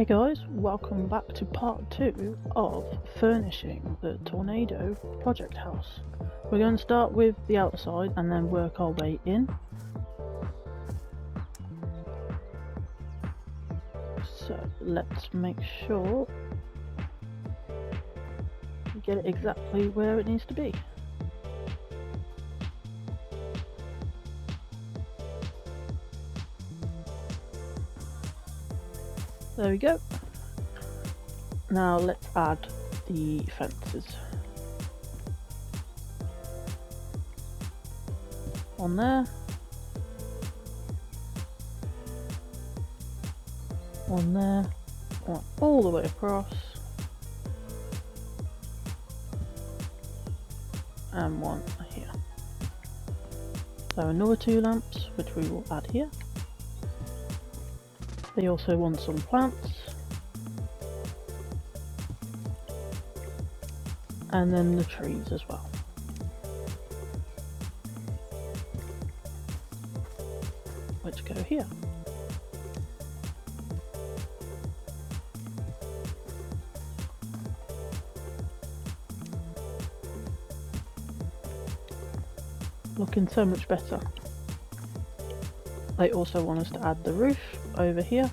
Hey guys, welcome back to part 2 of Furnishing the Tornado Project House. We're going to start with the outside and then work our way in. So let's make sure we get it exactly where it needs to be. There we go. Now let's add the fences. On there. On there. One all the way across. And one here. So another 2 lamps, which we will add here. They also want some plants. And then the trees as well. Which go here. Looking so much better. They also want us to add the roof over here.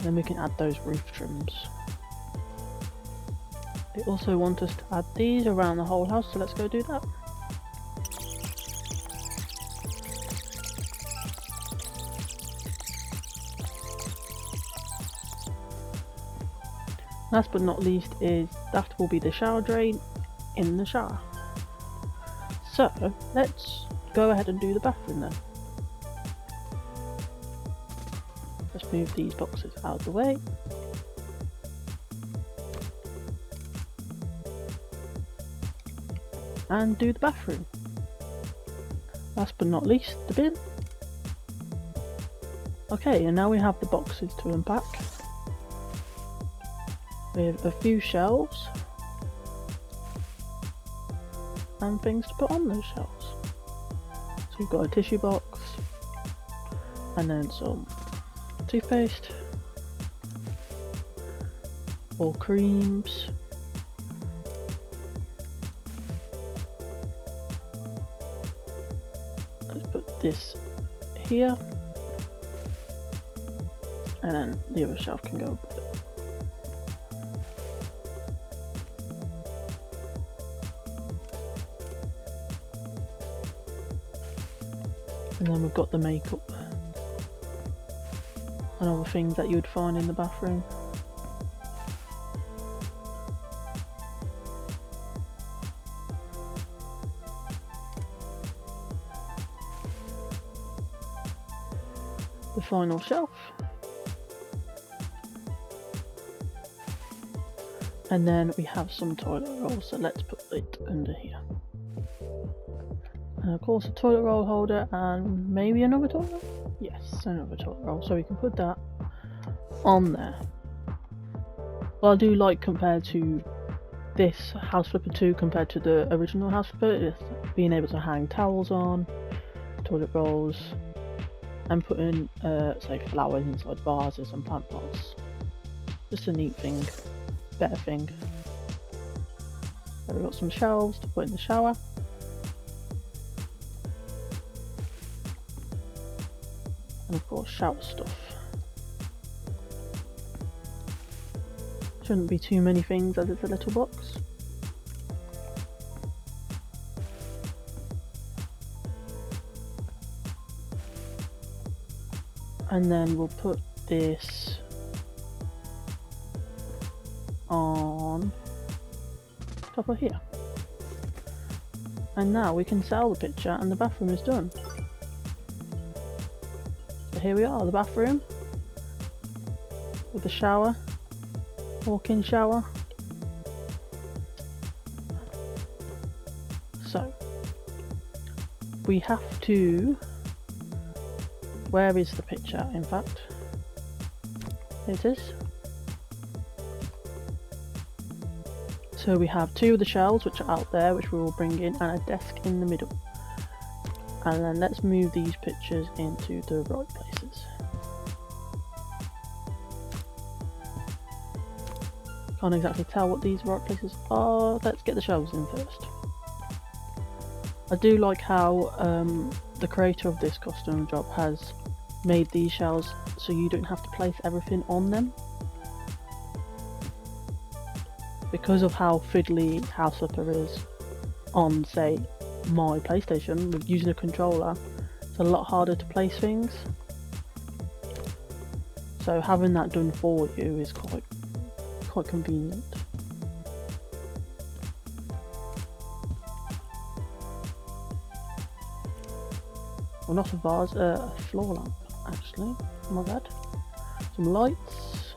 Then we can add those roof trims. They also want us to add these around the whole house, so let's go do that. Last but not least is that will be the shower drain in the shower. So let's go ahead and do the bathroom then. Let's move these boxes out of the way. And do the bathroom. Last but not least, the bin. Okay, and now we have the boxes to unpack. With a few shelves. And things to put on those shelves. So we've got a tissue box. And then some toothpaste. Or creams. Let's put this here. And then the other shelf can go above it. And then we've got the makeup and other things that you would find in the bathroom. The final shelf. And then we have some toilet rolls, so let's put it under here. And of course a toilet roll holder and maybe another toilet roll? Yes, another toilet roll, so we can put that on there. Well, I do like compared to this House Flipper 2 compared to the original House Flipper, is being able to hang towels on, toilet rolls, and putting say flowers inside vases and plant pots. Just a neat thing, better thing. So we've got some shelves to put in the shower. And of course shower stuff. Shouldn't be too many things as it's a little box. And then we'll put this on top of here. And now we can sell the picture and the bathroom is done. So here we are, the bathroom with the shower, walk-in shower. So we have to, where is the picture in fact? Here it is. So we have 2 of the shelves which are out there, which we will bring in, and a desk in the middle. And then let's move these pictures into the right places. Can't exactly tell what these right places are. Let's get the shelves in first. I do like how the creator of this custom job has made these shelves so you don't have to place everything on them. Because of how fiddly House Flipper is on, say, my PlayStation, with using a controller, it's a lot harder to place things. So having that done for you is quite convenient. Well, not a vase, a floor lamp actually. My bad. Some lights.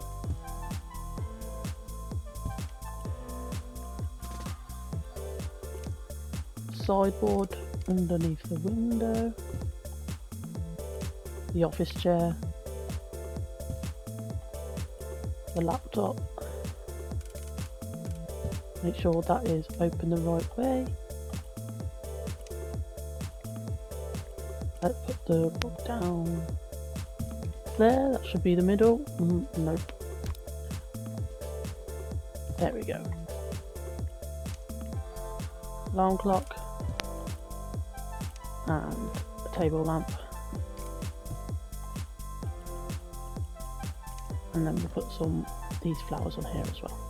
Sideboard underneath the window. The office chair. The laptop. Make sure that is open the right way. Let's put the book down there. That should be the middle. Nope. There we go. Alarm clock and a table lamp. And then we'll put these flowers on here as well.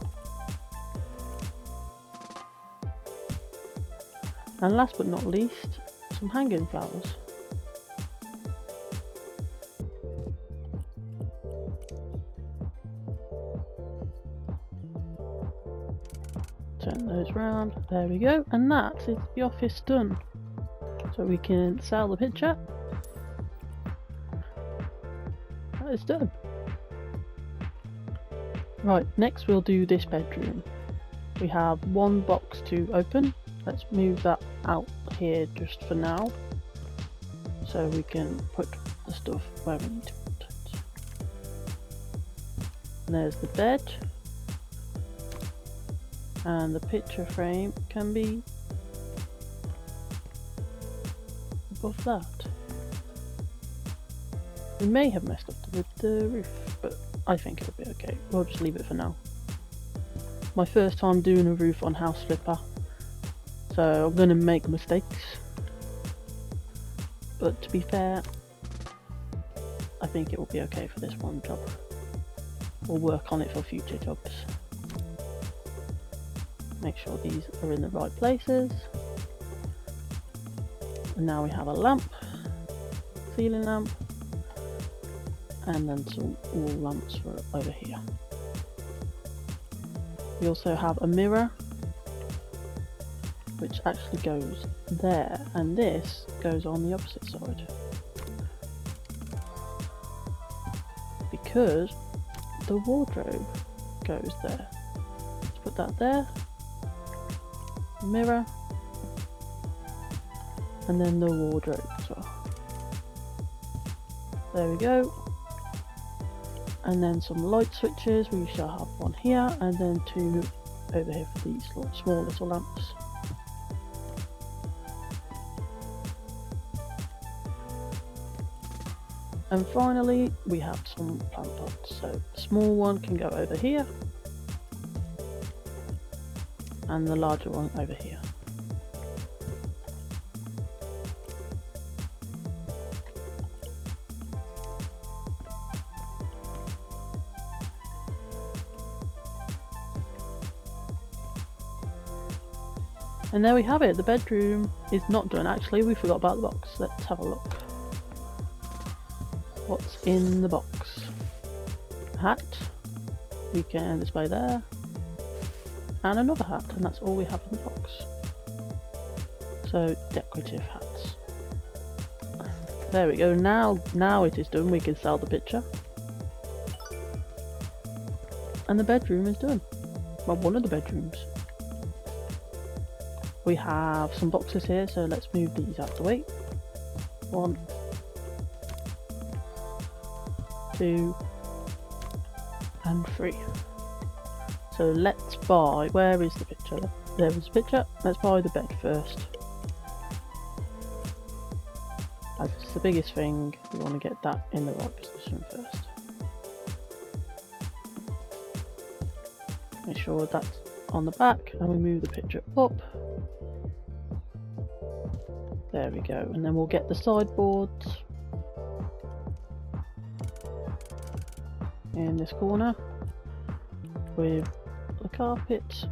And last but not least, some hanging flowers. Turn those round. There we go. And that is the office done. So we can sell the picture. That is done. Right, next we'll do this bedroom. We have one box to open. Let's move that out here just for now, so we can put the stuff where we need to put it. And there's the bed, and the picture frame can be above that. We may have messed up with the roof, but I think it'll be okay. We'll just leave it for now. My first time doing a roof on House Flipper, so I'm going to make mistakes, but to be fair, I think it will be okay for this one job. We'll work on it for future jobs. Make sure these are in the right places. And now we have a lamp, ceiling lamp, and then some wall lamps for over here. We also have a mirror, which actually goes there, and this goes on the opposite side, because the wardrobe goes there. Let's put that there, mirror, and then the wardrobe as well. There we go. And then some light switches. We shall have one here and then two over here for these small little lamps. And finally we have some plant pots. So the small one can go over here and the larger one over here. And there we have it. The bedroom is not done. Actually, we forgot about the box. Let's have a look. What's in the box? A hat. We can display there. And another hat. And that's all we have in the box. So, decorative hats. There we go. Now it is done. We can sell the picture. And the bedroom is done. Well, one of the bedrooms. We have some boxes here, so let's move these out of the way. 1, 2, and 3. So let's buy, where is the picture? There is the picture. Let's buy the bed first. As it's the biggest thing, we want to get that in the right position first. Make sure that's on the back, and we move the picture up. There we go, and then we'll get the sideboards in this corner with the carpet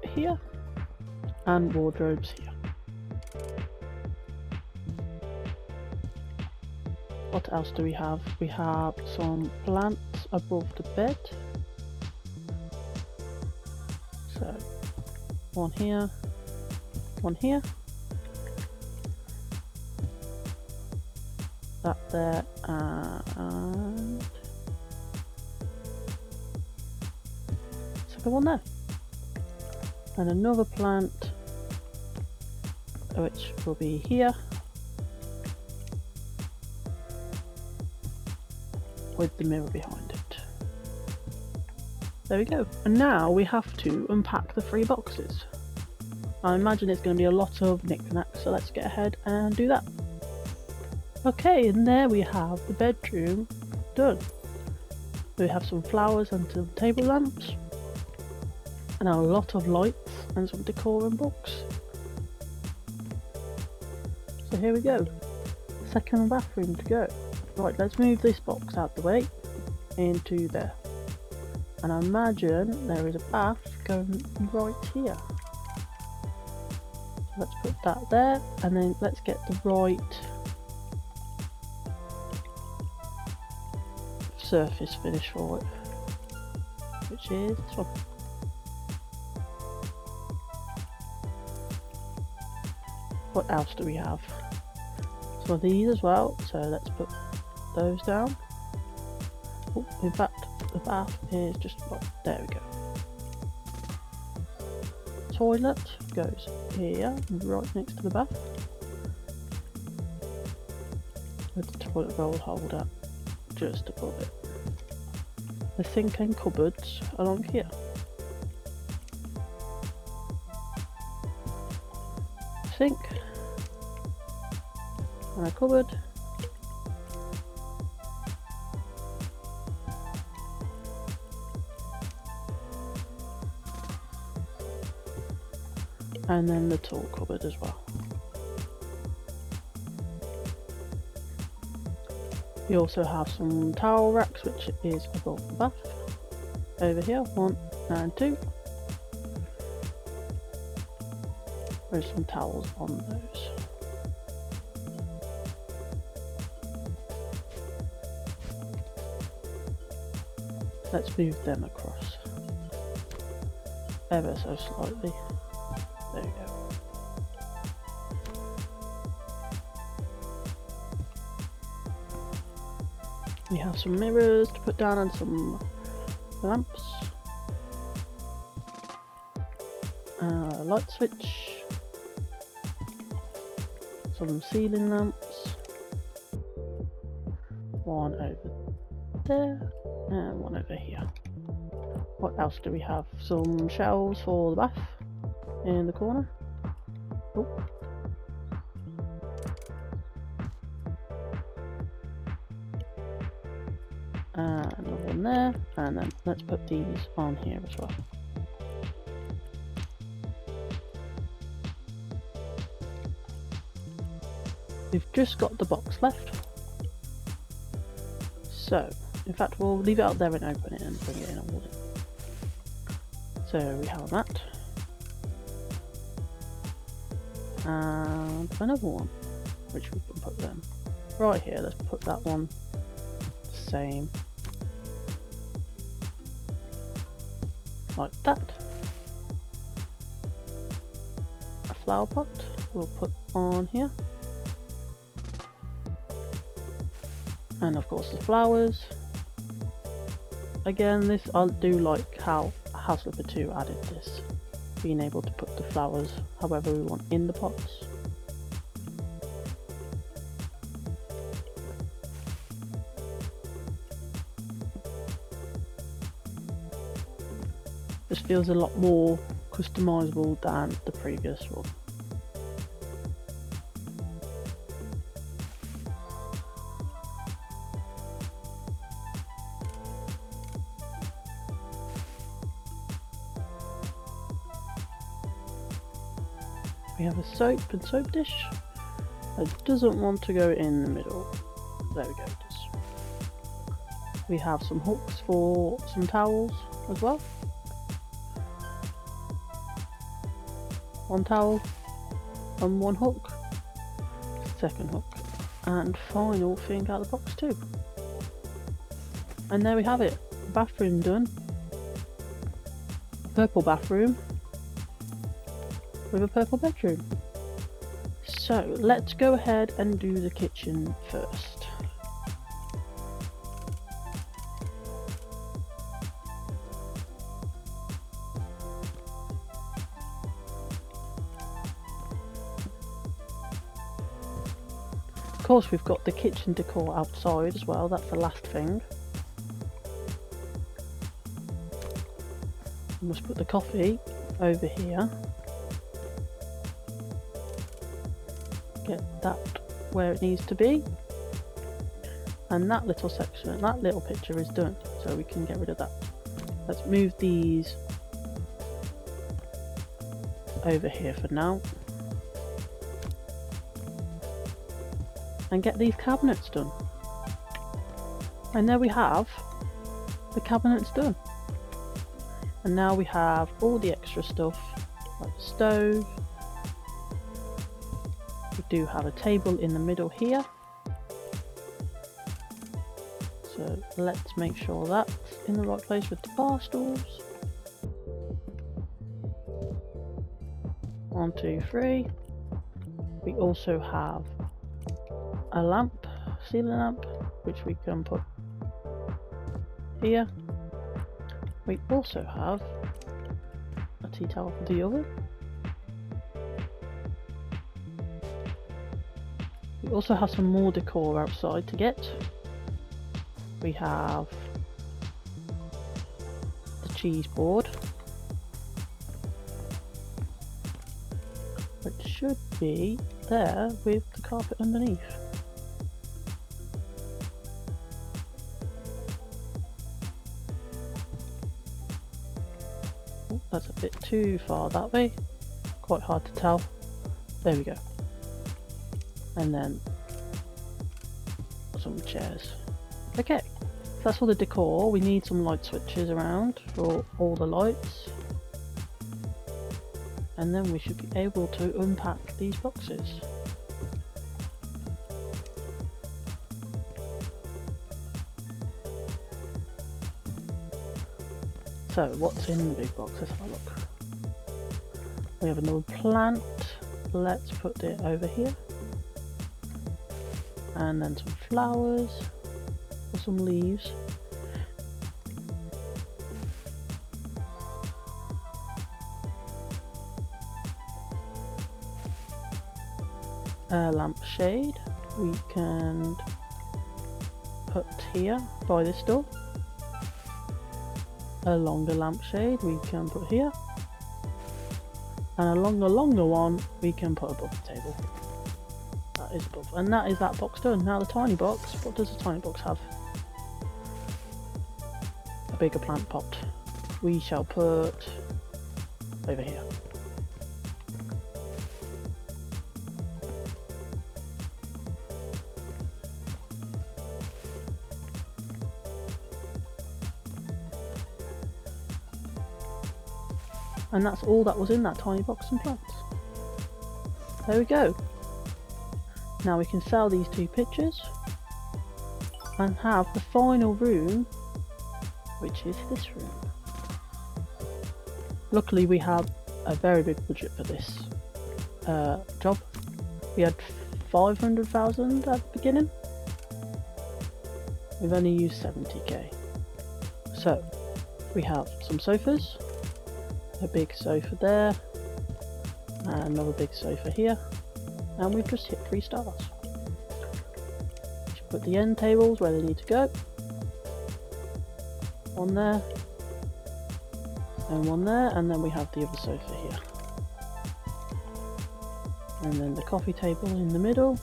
here and wardrobes here. What else do we have? We have some plants above the bed. So one here, one here, that there, and second one there, and another plant which will be here with the mirror behind it. There we go. And now we have to unpack the 3 boxes. I imagine it's going to be a lot of knickknacks, so let's get ahead and do that. Okay, and there we have the bedroom done. We have some flowers and some table lamps, and a lot of lights and some decor and books. So here we go. Second bathroom to go. Right, let's move this box out the way into there. And I imagine there is a bath going right here. So let's put that there, and then let's get the right surface finish for it, which is this one. What else do we have? So these as well, so let's put those down. Oh, in fact, the bath is just right there. We go. Toilet goes here, right next to the bath, with the toilet roll holder just above it. The sink and cupboards along here. Sink and a cupboard. And then the tool cupboard as well. We also have some towel racks, which is above the bath. Over here, 1 and 2. There's some towels on those. Let's move them across ever so slightly. There we go. We have some mirrors to put down and some lamps. Light switch. Some ceiling lamps. One over there and one over here. What else do we have? Some shelves for the bath in the corner. Oh. Another one there, and then let's put these on here as well. We've just got the box left, so in fact we'll leave it out there and open it and bring it in and hold it. So we have a mat and another one which we can put them right here. Let's put that one the same like that. A flower pot we'll put on here. And of course the flowers. Again, this I do like how House Flipper 2 added this, being able to put the flowers however we want in the pots. This feels a lot more customizable than the previous one. We have a soap and soap dish. It doesn't want to go in the middle. There we go, it does. We have some hooks for some towels as well. One towel and one hook. Second hook. And final thing out of the box too. And there we have it. Bathroom done. Purple bathroom with a purple bedroom. So let's go ahead and do the kitchen first. Of course, we've got the kitchen decor outside as well. That's the last thing. We must put the coffee over here. Get that where it needs to be. And that little section, that little picture is done. So we can get rid of that. Let's move these over here for now. And get these cabinets done. And there we have the cabinets done. And now we have all the extra stuff, like the stove. We do have a table in the middle here. So let's make sure that's in the right place with the bar stools. 1, 2, 3. We also have a lamp, ceiling lamp, which we can put here. We also have a tea towel for the oven. We also have some more decor outside to get. We have the cheese board, which should be there with the carpet underneath. That's a bit too far that way, quite hard to tell. There we go. And then some chairs. Okay, so that's all the decor. We need some light switches around for all the lights. And then we should be able to unpack these boxes. So what's in the big box? Let's have a look. We have another plant. Let's put it over here. And then some flowers or some leaves. A lampshade we can put here by this door. A longer lampshade we can put here, and a longer one we can put above the table. That is above, and that is that box done. Now the tiny box, what does the tiny box have? A bigger plant pot. We shall put over here. And that's all that was in that tiny box and plants. There we go. Now we can sell these 2 pictures and have the final room, which is this room. Luckily we have a very big budget for this job. We had 500,000 at the beginning. We've only used 70k. So we have some sofas. A big sofa there, and another big sofa here, and we've just hit 3 stars. We should put the end tables where they need to go. One there, and one there, and then we have the other sofa here. And then the coffee table in the middle.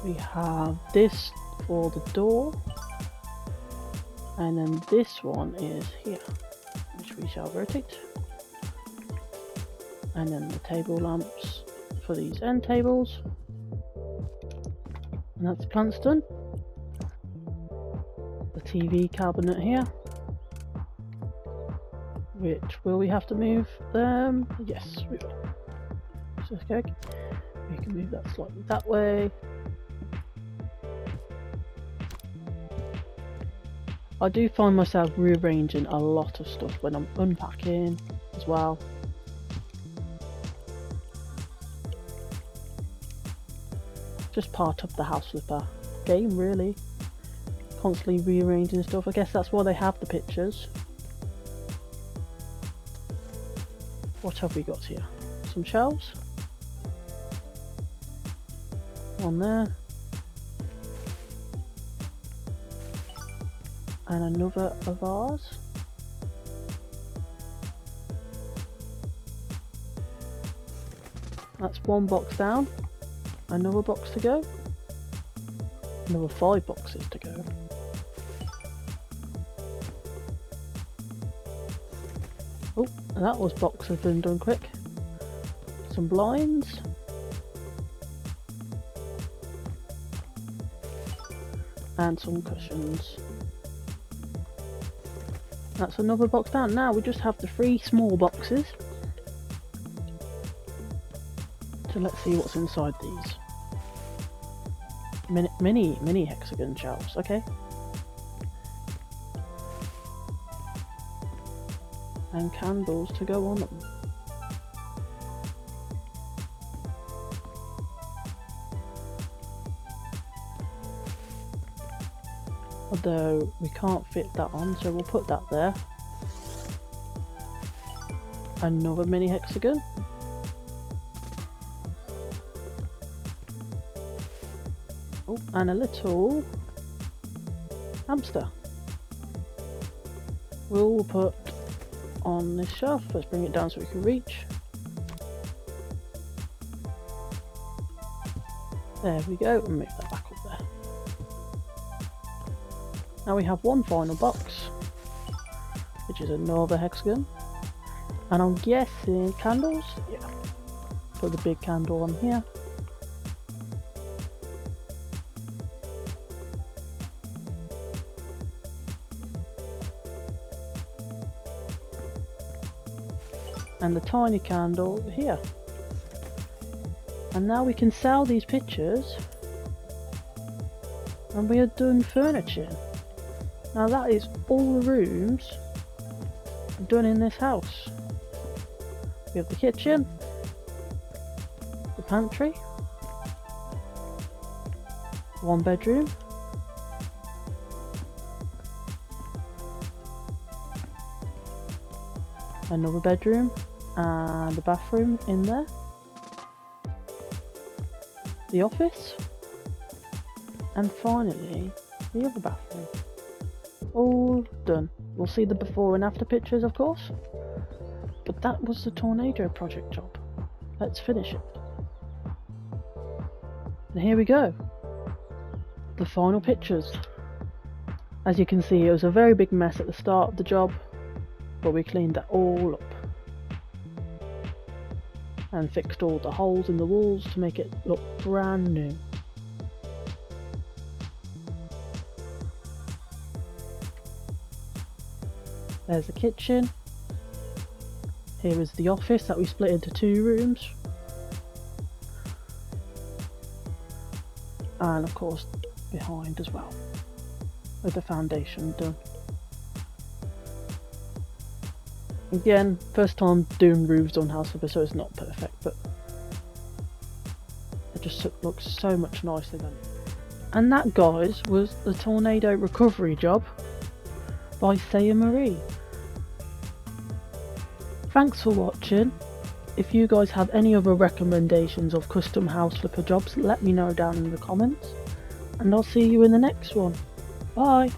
We have this for the door, and then this one is here, which we shall rotate. And then the table lamps for these end tables. And that's the plants done. The TV cabinet here. Which, will we have to move them? Yes, we will. So, okay. We can move that slightly that way. I do find myself rearranging a lot of stuff when I'm unpacking as well. Just part of the house flipper game, really. Constantly rearranging stuff. I guess that's why they have the pictures. What have we got here? Some shelves. One there. And another of ours. That's one box down. Another box to go. Another 5 boxes to go. Oh, and that was boxes been done quick. Some blinds. And some cushions. That's another box down. Now we just have the 3 small boxes. So let's see what's inside these. Mini hexagon shelves, okay. And candles to go on them. Although we can't fit that on, so we'll put that there. Another mini hexagon. Oh, and a little hamster. We'll put on this shelf. Let's bring it down so we can reach. There we go, and move that back up there. Now we have one final box, which is another hexagon. And I'm guessing candles? Yeah. Put the big candle on here. And the tiny candle here. And now we can sell these pictures and we are doing furnishing. Now that is all the rooms done in this house. We have the kitchen, the pantry, 1 bedroom, another bedroom, and the bathroom in there, the office, and finally the other bathroom. All done. We'll see the before and after pictures, of course, but that was the tornado project job. Let's finish it. And here we go, the final pictures. As you can see, it was a very big mess at the start of the job, but we cleaned that all up and fixed all the holes in the walls to make it look brand new. There's the kitchen. Here is the office that we split into 2 rooms. And of course behind as well, with the foundation done. Again, first time doing roofs on house flipper, so it's not perfect, but it just looks so much nicer than it. And that, guys, was the tornado recovery job by SayaMarie. Thanks for watching. If you guys have any other recommendations of custom house flipper jobs, let me know down in the comments, and I'll see you in the next one. Bye!